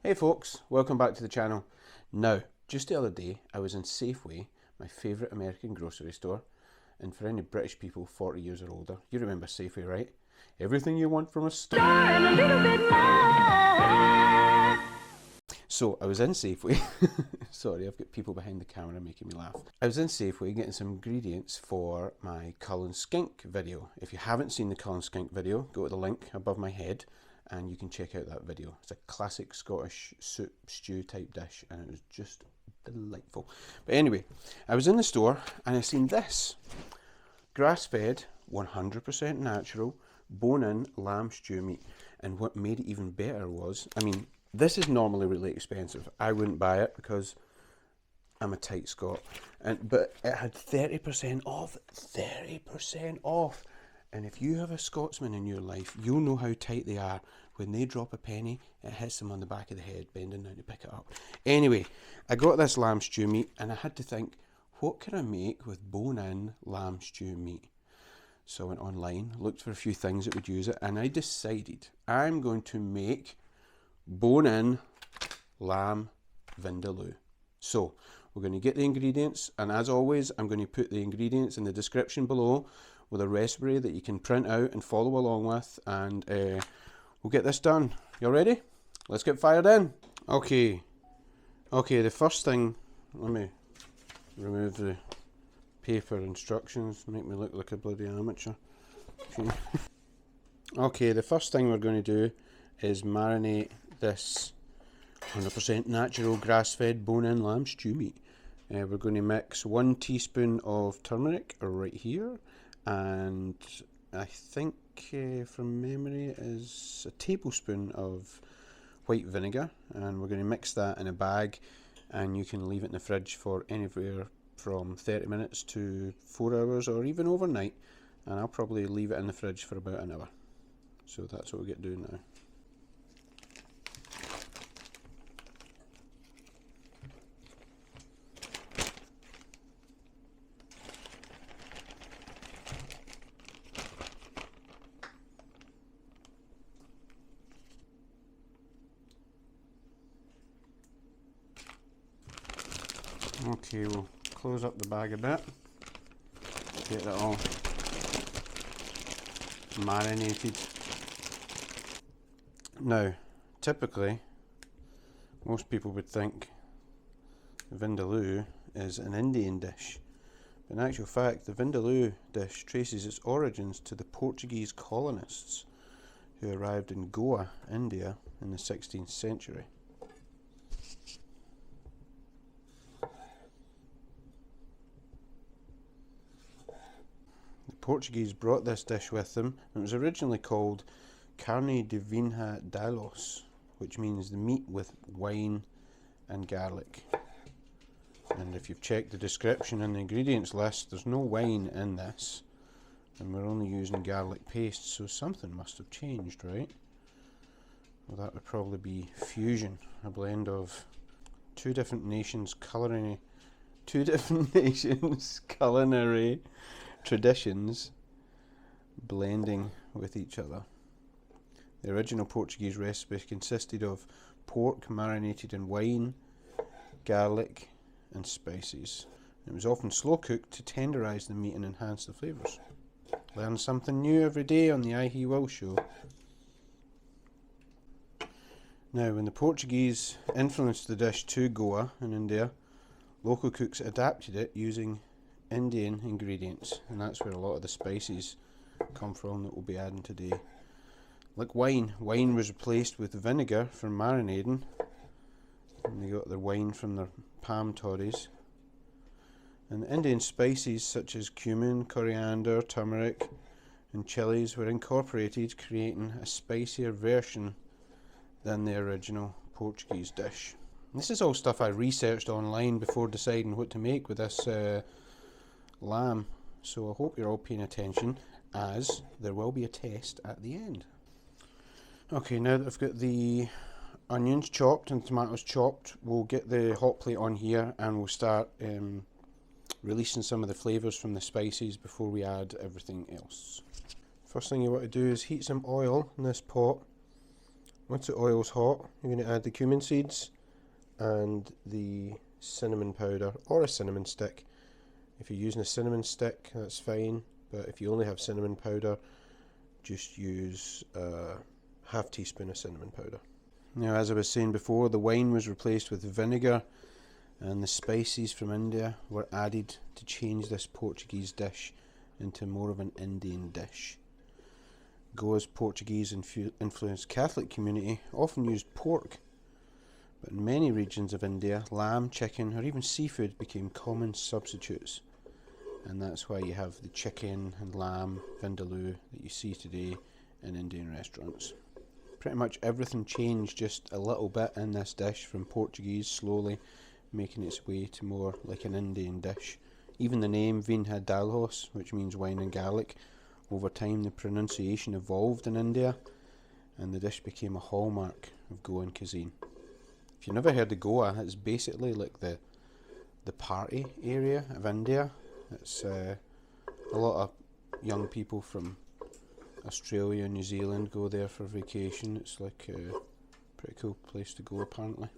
Hey folks, welcome back to the channel. Now, just the other day I was in Safeway, my favourite American grocery store, and for any British people 40 years or older, you remember Safeway, right? Everything you want from a store and a little bit more. So I was in Safeway, sorry I've got people behind the camera making me laugh. I was in Safeway getting some ingredients for my Cull and Skink video. If you haven't seen the Cull and Skink video, go to the link above my head and you can check out that video. It's a classic Scottish soup stew type dish and it was just delightful. But anyway, I was in the store and I seen this grass-fed, 100% natural, bone-in lamb stew meat. And what made it even better was, I mean, this is normally really expensive. I wouldn't buy it because I'm a tight Scot. But it had 30% off, 30% off. And if you have a Scotsman in your life, you'll know how tight they are. When they drop a penny, it hits them on the back of the head, bending down to pick it up. Anyway, I got this lamb stew meat and I had to think, what can I make with bone-in lamb stew meat? So I went online, looked for a few things that would use it, and I decided I'm going to make bone-in lamb vindaloo. So we're going to get the ingredients, and as always, I'm going to put the ingredients in the description below with a recipe that you can print out and follow along with, and we'll get this done. You all ready? Let's get fired in. Okay, the first thing, let me remove the paper instructions, make me look like a bloody amateur. Okay, the first thing we're going to do is marinate this 100% natural grass-fed bone-in lamb stew meat. We're going to mix 1 teaspoon of turmeric right here, and I think from memory it is a tablespoon of white vinegar, and we're going to mix that in a bag, and you can leave it in the fridge for anywhere from 30 minutes to 4 hours or even overnight, and I'll probably leave it in the fridge for about an hour. So that's what we get doing now. Okay, we'll close up the bag a bit, get it all marinated. Now, typically, most people would think Vindaloo is an Indian dish, but in actual fact, the Vindaloo dish traces its origins to the Portuguese colonists who arrived in Goa, India in the 16th century. Portuguese brought this dish with them, and it was originally called carne de Vindaloo, which means the meat with wine and garlic. And if you've checked the description and the ingredients list, there's no wine in this, and we're only using garlic paste, so something must have changed, right? Well, that would probably be fusion, a blend of two different nations' culinary traditions blending with each other. The original Portuguese recipe consisted of pork marinated in wine, garlic and spices. It was often slow cooked to tenderise the meat and enhance the flavours. Learn something new every day on the AyeHe-Will show. Now, when the Portuguese influenced the dish to Goa in India, local cooks adapted it using Indian ingredients, and that's where a lot of the spices come from that we'll be adding today. Like wine was replaced with vinegar for marinating, and they got their wine from their palm toddies. And the Indian spices such as cumin, coriander, turmeric and chilies were incorporated, creating a spicier version than the original Portuguese dish. This is all stuff I researched online before deciding what to make with this lamb, so I hope you're all paying attention, as there will be a test at the end. Okay, now that I've got the onions chopped and tomatoes chopped, we'll get the hot plate on here and we'll start releasing some of the flavours from the spices before we add everything else. First thing you want to do is heat some oil in this pot Once the oil's hot, you're going to add the cumin seeds and the cinnamon powder or a cinnamon stick. If you're using a cinnamon stick, that's fine, but if you only have cinnamon powder, just use a half teaspoon of cinnamon powder. Now, as I was saying before, the wine was replaced with vinegar, and the spices from India were added to change this Portuguese dish into more of an Indian dish. Goa's Portuguese influenced Catholic community often used pork, but in many regions of India, lamb, chicken, or even seafood became common substitutes, and that's why you have the chicken and lamb vindaloo that you see today in Indian restaurants. Pretty much everything changed just a little bit in this dish from Portuguese, slowly making its way to more like an Indian dish. Even the name Vindaloo, which means wine and garlic, over time the pronunciation evolved in India and the dish became a hallmark of Goan cuisine. If you've never heard of Goa, it's basically like the party area of India. It's a lot of young people from Australia and New Zealand go there for vacation. It's like a pretty cool place to go apparently.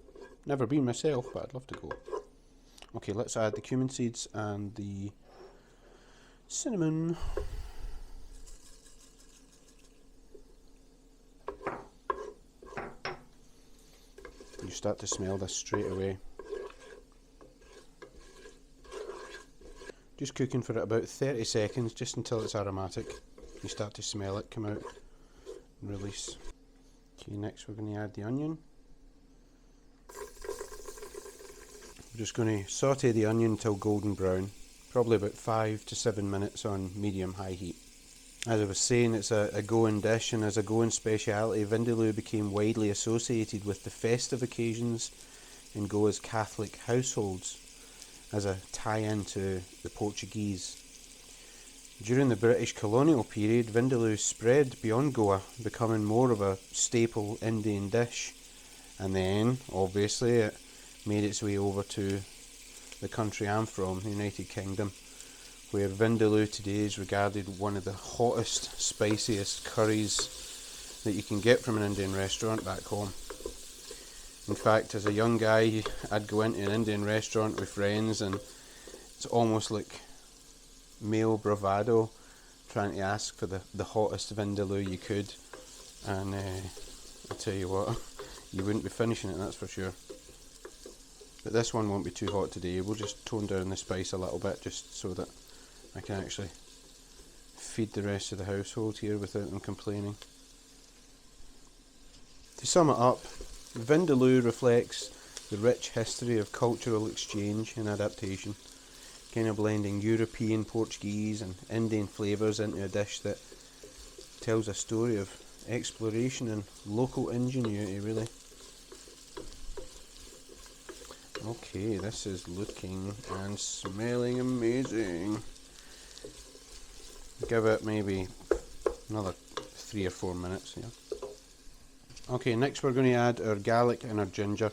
Never been myself, but I'd love to go. Okay, let's add the cumin seeds and the cinnamon. You start to smell this straight away. Just cooking for about 30 seconds, just until it's aromatic. You start to smell it come out and release. Okay, next we're going to add the onion. We're just going to saute the onion until golden brown, probably about 5 to 7 minutes on medium-high heat. As I was saying, it's a Goan dish, and as a Goan speciality, Vindaloo became widely associated with the festive occasions in Goa's Catholic households as a tie-in to the Portuguese. During the British colonial period, Vindaloo spread beyond Goa, becoming more of a staple Indian dish, and then, obviously, it made its way over to the country I'm from, the United Kingdom, where Vindaloo today is regarded one of the hottest, spiciest curries that you can get from an Indian restaurant back home. In fact, as a young guy, I'd go into an Indian restaurant with friends, and it's almost like male bravado trying to ask for the hottest vindaloo you could, and I'll tell you what, you wouldn't be finishing it, that's for sure. But this one won't be too hot today. We'll just tone down the spice a little bit just so that I can actually feed the rest of the household here without them complaining. To sum it up, Vindaloo reflects the rich history of cultural exchange and adaptation, kind of blending European, Portuguese and Indian flavours into a dish that tells a story of exploration and local ingenuity, really. Okay, this is looking and smelling amazing. Give it maybe another 3 or 4 minutes here. Okay, next we're going to add our garlic and our ginger.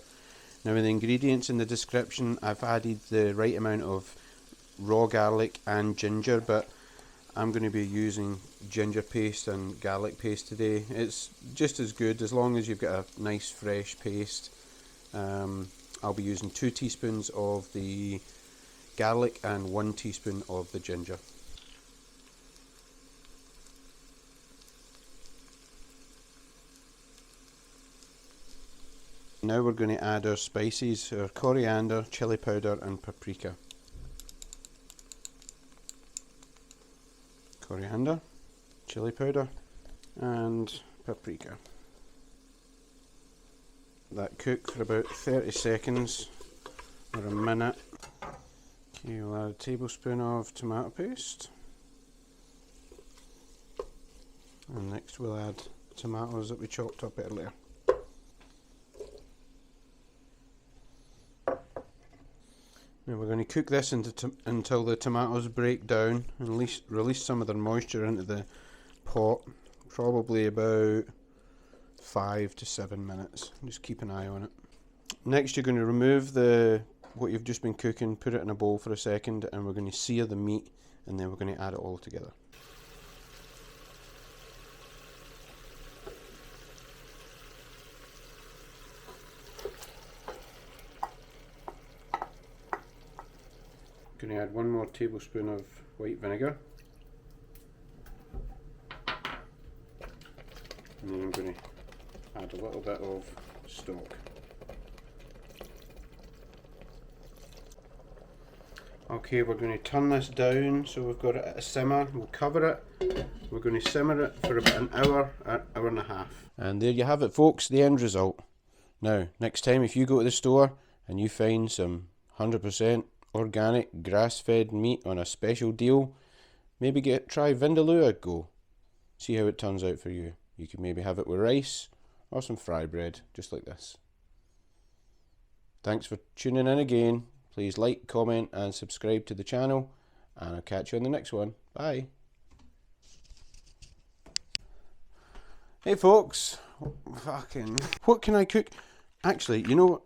Now, in the ingredients in the description, I've added the right amount of raw garlic and ginger, but I'm going to be using ginger paste and garlic paste today. It's just as good as long as you've got a nice fresh paste. I'll be using 2 teaspoons of the garlic and 1 teaspoon of the ginger. Now we're going to add our spices, our coriander, chili powder and paprika. Coriander, chili powder and paprika. That cook for about 30 seconds or a minute. Okay, we'll add a tablespoon of tomato paste. And next we'll add tomatoes that we chopped up earlier. Now we're going to cook this until the tomatoes break down and release some of their moisture into the pot, probably about 5 to 7 minutes. Just keep an eye on it. Next you're going to remove what you've just been cooking, put it in a bowl for a second, and we're going to sear the meat, and then we're going to add it all together. Going to add 1 more tablespoon of white vinegar. And then I'm going to add a little bit of stock. Okay, we're going to turn this down so we've got it at a simmer. We'll cover it. We're going to simmer it for about an hour, hour and a half. And there you have it, folks, the end result. Now, next time if you go to the store and you find some 100% organic grass-fed meat on a special deal, maybe try Vindaloo a go. See how it turns out for you. You could maybe have it with rice or some fry bread, just like this. Thanks for tuning in again. Please like, comment and subscribe to the channel, and I'll catch you on the next one. Bye. Hey folks, what can I cook? Actually, you know what?